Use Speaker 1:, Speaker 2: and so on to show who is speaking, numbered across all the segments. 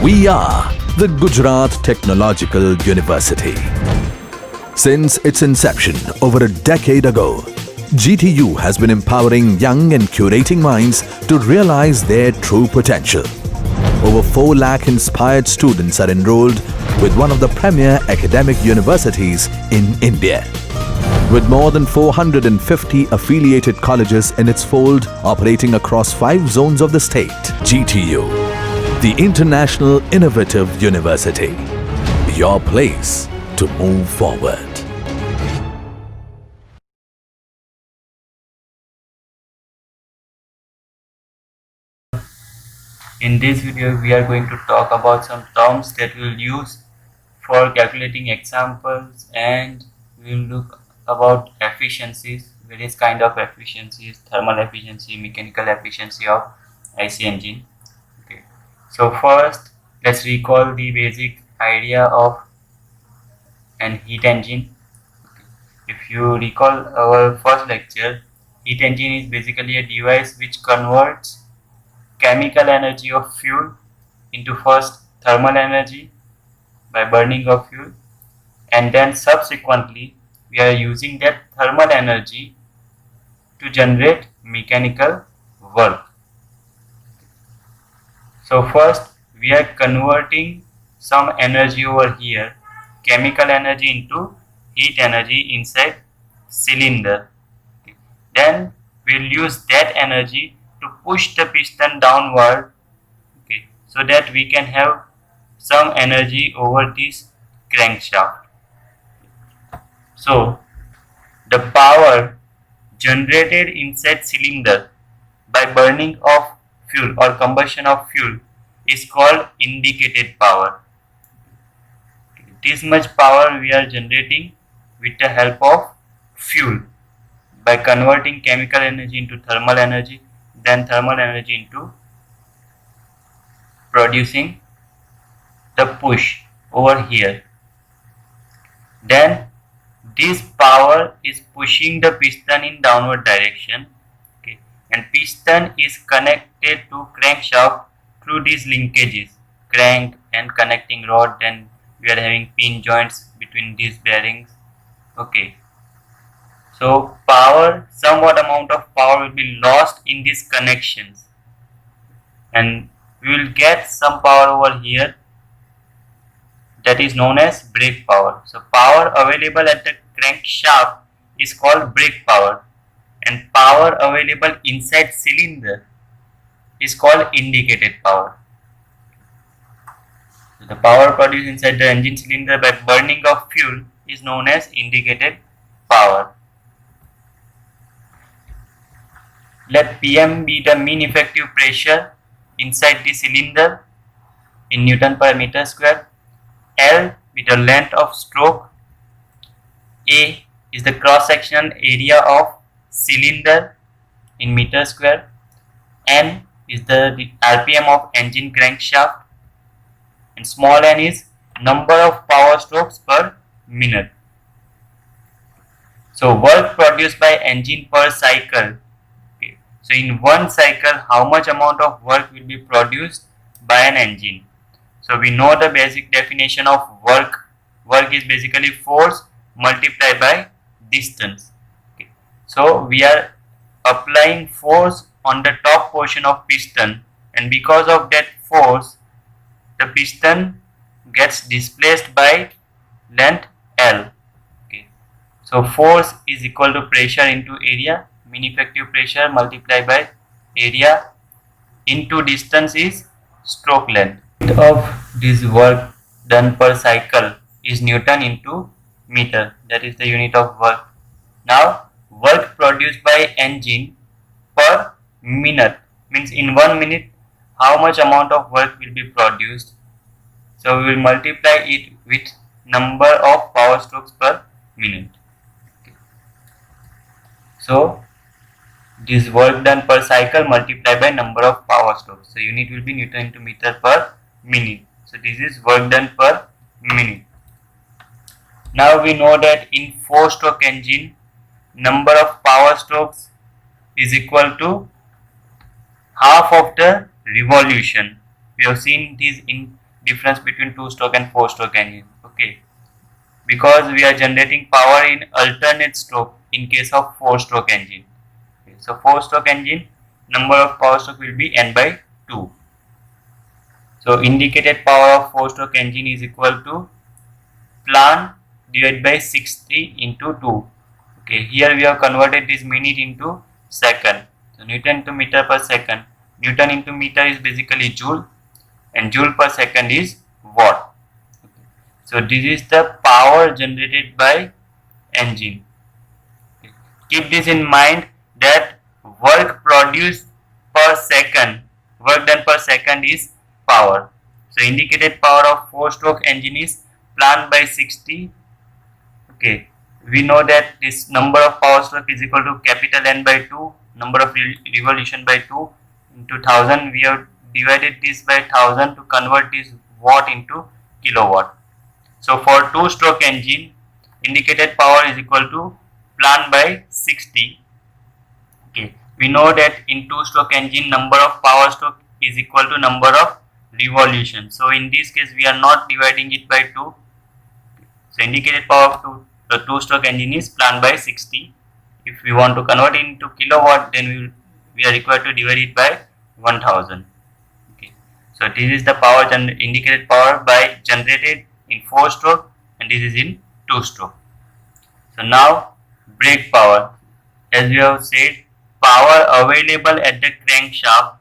Speaker 1: We are the Gujarat Technological University. Since its inception over a decade ago, GTU has been empowering young and curating minds to realize their true potential. Over 4 lakh inspired students are enrolled with one of the premier academic universities in India. With more than 450 affiliated colleges in its fold operating across 5 zones of the state, GTU, the International Innovative University, your place to move forward.
Speaker 2: In this video, we are going to talk about some terms that we will use for calculating examples, and we will look about efficiencies, various kind of efficiencies, thermal efficiency, mechanical efficiency of IC engine. Okay. So first, let's recall the basic idea of an heat engine. Okay. If you recall our first lecture, heat engine is basically a device which converts chemical energy of fuel into first thermal energy by burning of fuel, and then subsequently we are using that thermal energy to generate mechanical work. So first we are converting some energy over here, chemical energy, into heat energy inside cylinder. Then we'll use that energy to push the piston downward, okay, so that we can have some energy over this crankshaft. So the power generated inside cylinder by burning of fuel or combustion of fuel is called indicated power. This much power we are generating with the help of fuel by converting chemical energy into thermal energy, then thermal energy into producing the push over here. Then this power is pushing the piston in downward direction, okay, and piston is connected to crankshaft through these linkages, crank and connecting rod. Then we are having pin joints between these bearings, okay. So power, somewhat amount of power will be lost in these connections, and we will get some power over here, that is known as brake power. So power available at the crankshaft is called brake power, and power available inside cylinder is called indicated power. So the power produced inside the engine cylinder by burning of fuel is known as indicated power. Let Pm be the mean effective pressure inside the cylinder in Newton per meter square. L be the length of stroke. A is the cross-sectional area of cylinder in meter square. N is the RPM of engine crankshaft, and small n is number of power strokes per minute. So work produced by engine per cycle. Okay. So in one cycle, how much amount of work will be produced by an engine? So we know the basic definition of work. Work is basically force multiplied by distance. Okay. So we are applying force on the top portion of piston, and because of that force, the piston gets displaced by length L. Okay. So force is equal to pressure into area. Mean effective pressure multiplied by area into distance is stroke length. Of this work done per cycle is Newton into meter, that is the unit of work. Now work produced by engine per minute means in 1 minute how much amount of work will be produced. So we will multiply it with number of power strokes per minute. Okay. So this work done per cycle multiplied by number of power strokes. So unit will be Newton into meter per minute. So this is work done per minute. Now we know that in 4-stroke engine, number of power strokes is equal to half of the revolution. We have seen this in difference between 2-stroke and 4-stroke engine. Okay, because we are generating power in alternate stroke in case of 4-stroke engine. Okay, so 4-stroke engine, number of power stroke will be n by 2. So indicated power of 4-stroke engine is equal to plan divided by 60 into 2. Okay, here we have converted this minute into second. So Newton to meter per second. Newton into meter is basically joule, and joule per second is watt. Okay. So this is the power generated by engine. Okay. Keep this in mind that work produced per second, work done per second is power. So indicated power of 4-stroke engine is plan by 60. Okay, we know that this number of power stroke is equal to capital N by 2, number of revolution by 2 into 1000. We have divided this by 1000 to convert this watt into kilowatt. So for 2-stroke engine, indicated power is equal to plan by 60. Okay, we know that in 2-stroke engine, number of power stroke is equal to number of revolution. So in this case, we are not dividing it by 2. So indicated power of the 2-stroke engine is plan by 60. If we want to convert it into kilowatt, then we are required to divide it by 1000. Okay. So this is the power indicated power by generated in 4-stroke, and this is in 2-stroke. So now brake power. As we have said, power available at the crankshaft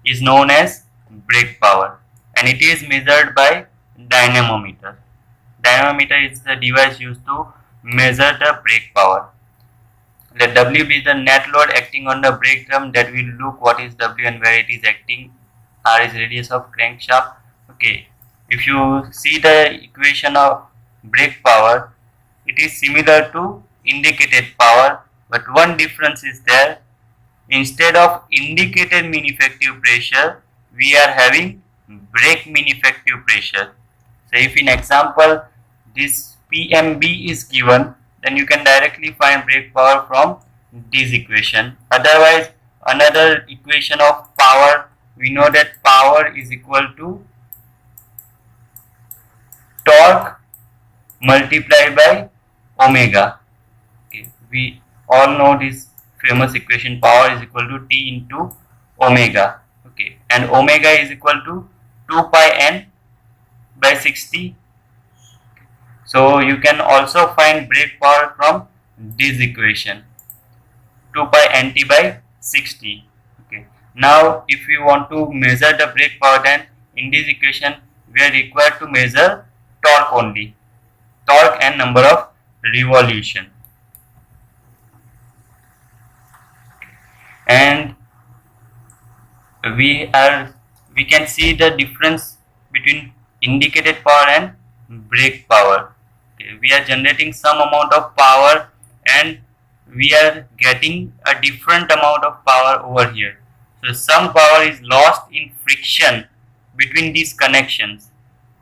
Speaker 2: is known as brake power, and it is measured by dynamometer. Dynamometer is the device used to measure the brake power. Let W be the net load acting on the brake drum. That will look what is W and where it is acting. R is radius of crankshaft. Okay, if you see the equation of brake power, it is similar to indicated power, but one difference is there. Instead of indicated mean effective pressure, we are having brake mean effective pressure. So if in example this PMB is given, then you can directly find brake power from this equation. Otherwise, another equation of power, we know that power is equal to torque multiplied by omega. Okay, we all know this famous equation, power is equal to T into omega. Okay, and omega is equal to 2 pi n by 60. So you can also find brake power from this equation, 2 pi nt by 60. Okay. Now if we want to measure the brake power, then in this equation we are required to measure torque only, torque and number of revolution. And we can see the difference between indicated power and brake power. Okay, we are generating some amount of power and we are getting a different amount of power over here. So some power is lost in friction between these connections.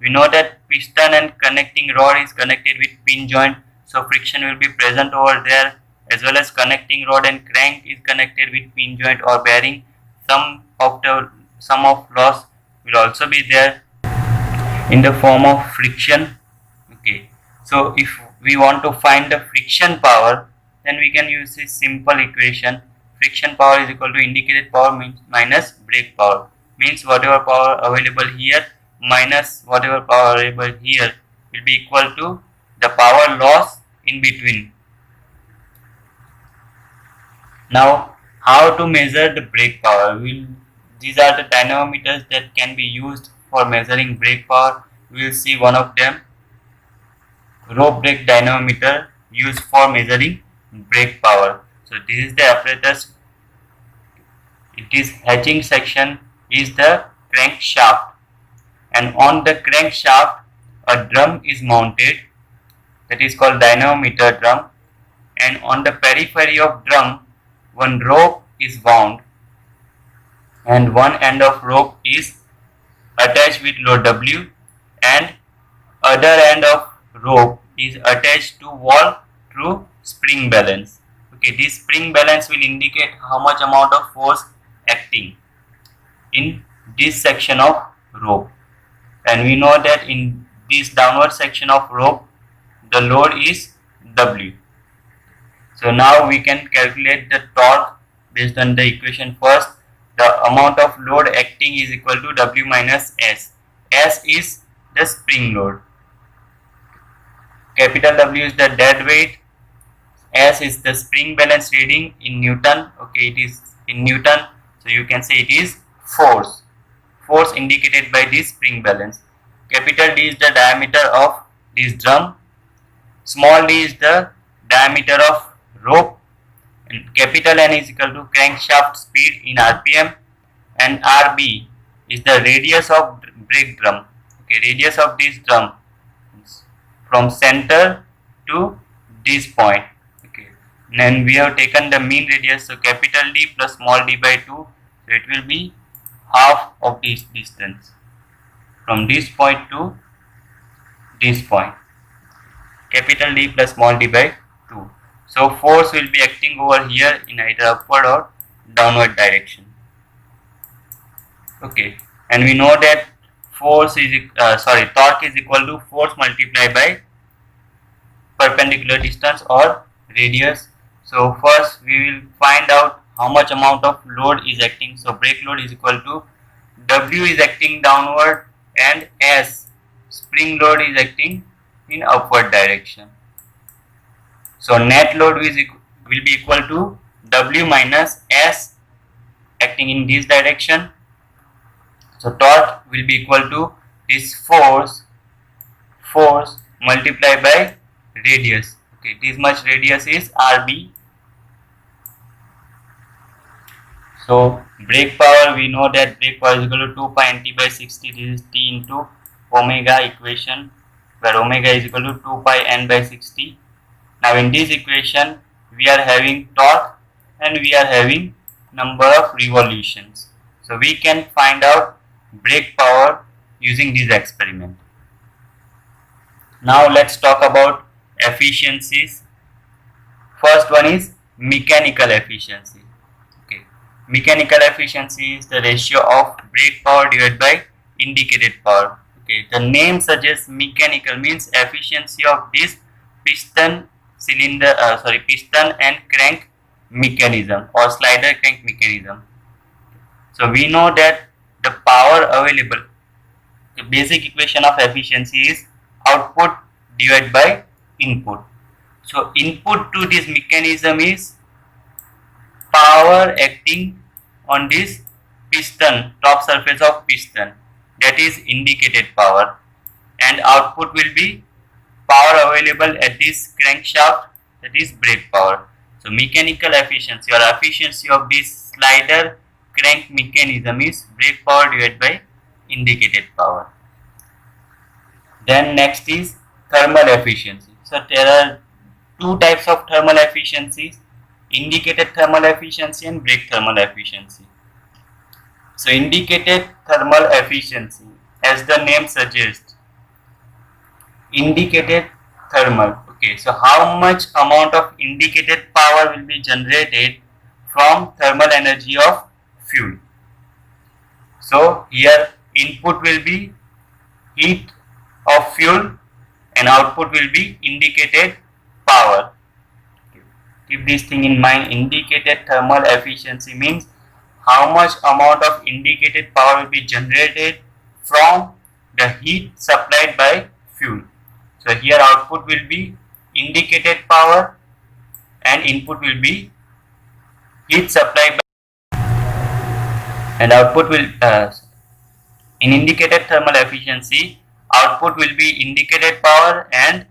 Speaker 2: We know that piston and connecting rod is connected with pin joint, so friction will be present over there, as well as connecting rod and crank is connected with pin joint or bearing. Some of loss will also be there in the form of friction. Okay, so if we want to find the friction power, then we can use this simple equation. Friction power is equal to indicated power minus brake power. Means whatever power available here minus whatever power available here will be equal to the power loss in between. Now, how to measure the brake power? These are the dynamometers that can be used for measuring brake power. We will see one of them, rope brake dynamometer used for measuring brake power. So this is the apparatus. It is hatching section is the crankshaft, and on the crankshaft a drum is mounted, that is called dynamometer drum, and on the periphery of drum one rope is wound and one end of rope is attached with load W and other end of rope is attached to wall through spring balance. Okay, this spring balance will indicate how much amount of force acting in this section of rope. and we know that in this downward section of rope the load is W. So now we can calculate the torque based on the equation first. The amount of load acting is equal to W minus S. S is the spring load. Capital W is the dead weight. S is the spring balance reading in Newton. Okay, it is in Newton. So you can say it is force. Force indicated by this spring balance. Capital D is the diameter of this drum. Small d is the diameter of rope. And capital N is equal to crankshaft speed in RPM. And RB is the radius of brake drum. Okay, radius of this drum from center to this point. Okay, and then we have taken the mean radius, so capital D plus small d by 2, so it will be half of this distance from this point to this point. Capital D plus small d by 2. So force will be acting over here in either upward or downward direction. Okay, and we know that torque is equal to force multiplied by perpendicular distance or radius. So first we will find out how much amount of load is acting. So brake load is equal to W is acting downward and S spring load is acting in upward direction. So net load will be equal to W minus S acting in this direction. So torque will be equal to this force multiplied by radius. Okay, this much radius is RB. So brake power, we know that brake power is equal to 2 pi nt by 60. This is T into omega equation, where omega is equal to 2 pi n by 60. Now in this equation we are having torque and we are having number of revolutions. So we can find out brake power using this experiment. Now let's talk about efficiencies. First one is mechanical efficiency. Okay, mechanical efficiency is the ratio of brake power divided by indicated power. Okay, the name suggests mechanical means efficiency of this piston and crank mechanism or slider crank mechanism. So we know that the power available, the basic equation of efficiency is output divided by input. So input to this mechanism is power acting on this piston, top surface of piston, that is indicated power, and output will be power available at this crankshaft, that is brake power. So mechanical efficiency or efficiency of this slider crank mechanism is brake power divided by indicated power. Then next is thermal efficiency. So there are two types of thermal efficiencies: indicated thermal efficiency and brake thermal efficiency. So indicated thermal efficiency, as the name suggests, indicated thermal. Okay, so how much amount of indicated power will be generated from thermal energy of fuel. So here input will be heat of fuel and output will be indicated power. Keep this thing in mind. Indicated thermal efficiency means how much amount of indicated power will be generated from the heat supplied by fuel. So here output will be indicated power and input will be heat supplied by, and output will in indicated thermal efficiency, output will be indicated power and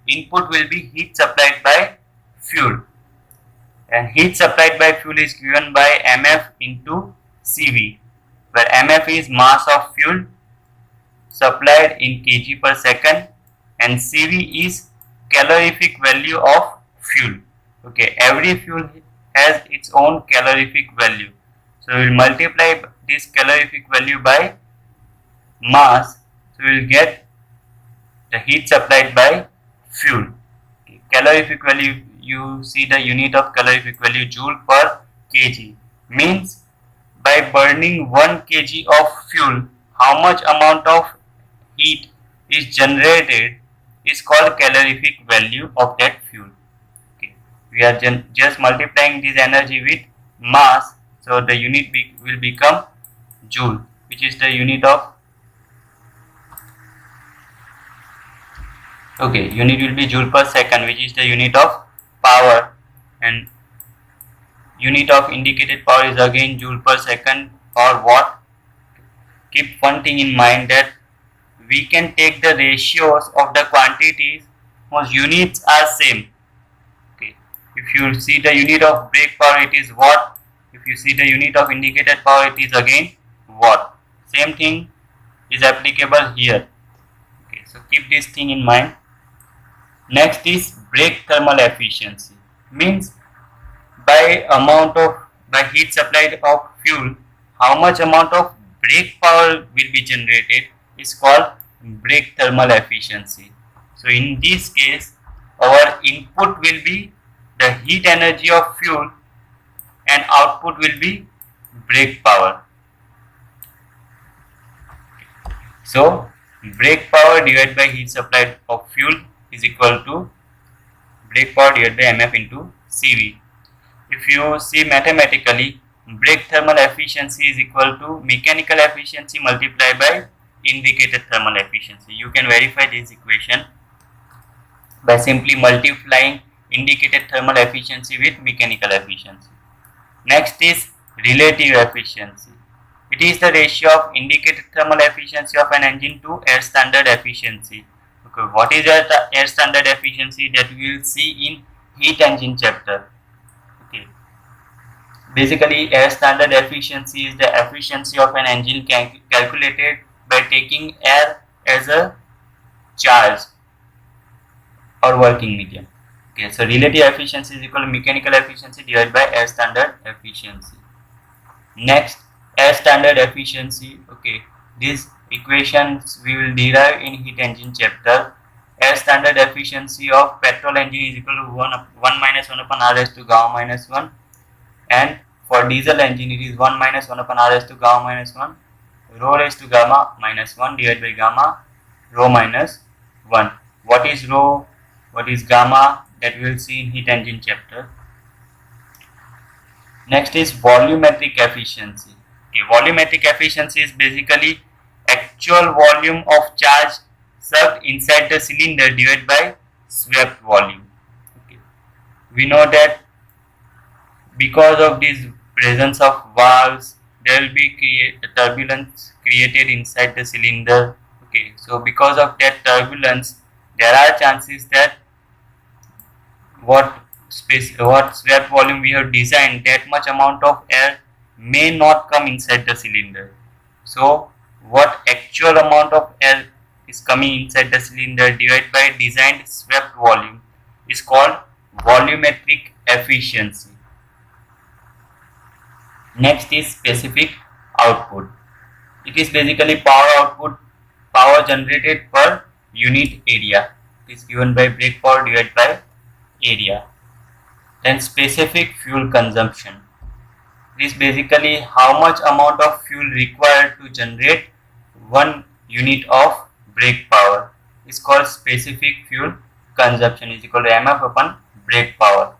Speaker 2: input will be heat supplied by fuel, and heat supplied by fuel is given by mf into cv, where mf is mass of fuel supplied in kg per second and cv is calorific value of fuel. Okay, every fuel has its own calorific value, so we will multiply this calorific value by mass, so we will get the heat supplied by fuel. Okay, calorific value, you see the unit of calorific value joule per kg, means by burning 1 kg of fuel, how much amount of heat is generated is called calorific value of that fuel. Okay. We are just multiplying this energy with mass, so the unit will become joule, which is the unit of unit will be joule per second, which is the unit of power, and unit of indicated power is again joule per second or watt. Keep one thing in mind, that we can take the ratios of the quantities whose units are same. Okay. If you see the unit of brake power, it is watt. If you see the unit of indicated power, it is again watt. Same thing is applicable here. Okay, so keep this thing in mind. Next is brake thermal efficiency. Means by heat supplied of fuel, how much amount of brake power will be generated is called brake thermal efficiency. So in this case, our input will be the heat energy of fuel and output will be brake power. So brake power divided by heat supplied of fuel is equal to brake power divided by MF into CV. If you see mathematically, brake thermal efficiency is equal to mechanical efficiency multiplied by indicated thermal efficiency. You can verify this equation by simply multiplying indicated thermal efficiency with mechanical efficiency. Next is relative efficiency. It is the ratio of indicated thermal efficiency of an engine to air standard efficiency. Okay, what is air standard efficiency? That we will see in heat engine chapter. Okay. Basically, air standard efficiency is the efficiency of an engine calculated by taking air as a charge or working medium. Okay, so relative efficiency is equal to mechanical efficiency divided by air standard efficiency. Next, air standard efficiency. Okay, these equations we will derive in heat engine chapter. Air standard efficiency of petrol engine is equal to 1 minus 1 upon R raised to gamma minus 1, and for diesel engine it is 1 minus 1 upon R raised to gamma minus 1, rho raised to gamma minus 1 divided by gamma rho minus 1. What is rho? What is gamma? That we will see in heat engine chapter. Next is volumetric efficiency. Okay, volumetric efficiency is basically actual volume of charge sucked inside the cylinder divided by swept volume. Okay. We know that because of this presence of valves, there will be turbulence created inside the cylinder. Okay, so because of that turbulence, there are chances that what swept volume we have designed, that much amount of air may not come inside the cylinder. So what actual amount of air is coming inside the cylinder divided by designed swept volume is called volumetric efficiency. Next is specific output. It is basically power generated per unit area. It is given by brake power divided by area. Then specific fuel consumption. It is basically how much amount of fuel required to generate 1 unit of brake power is called specific fuel consumption, is equal to MF upon brake power.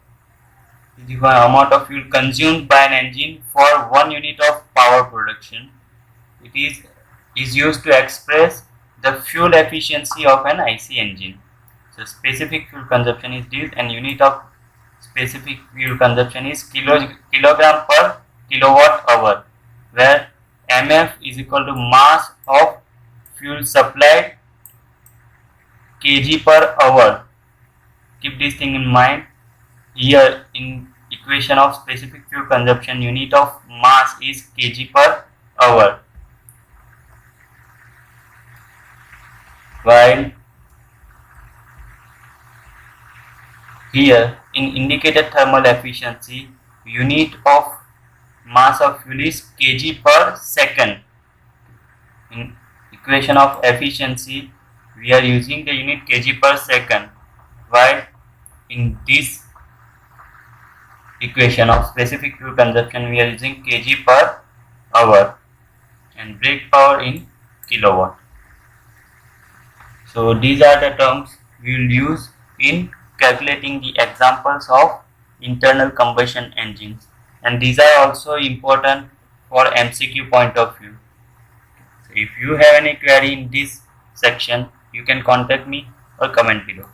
Speaker 2: It is the amount of fuel consumed by an engine for 1 unit of power production. It is used to express the fuel efficiency of an IC engine. So specific fuel consumption is this, and unit of specific fuel consumption is kilogram per kilowatt hour, where MF is equal to mass of fuel supplied kg per hour. Keep this thing in mind. Here in equation of specific fuel consumption, unit of mass is kg per hour, while here in indicated thermal efficiency, unit of mass of fuel is kg per second. In equation of efficiency, we are using the unit kg per second, while in this equation of specific fuel consumption we are using kg per hour and brake power in kilowatt. So these are the terms we will use in calculating the examples of internal combustion engines, and these are also important for MCQ point of view. So if you have any query in this section, you can contact me or comment below.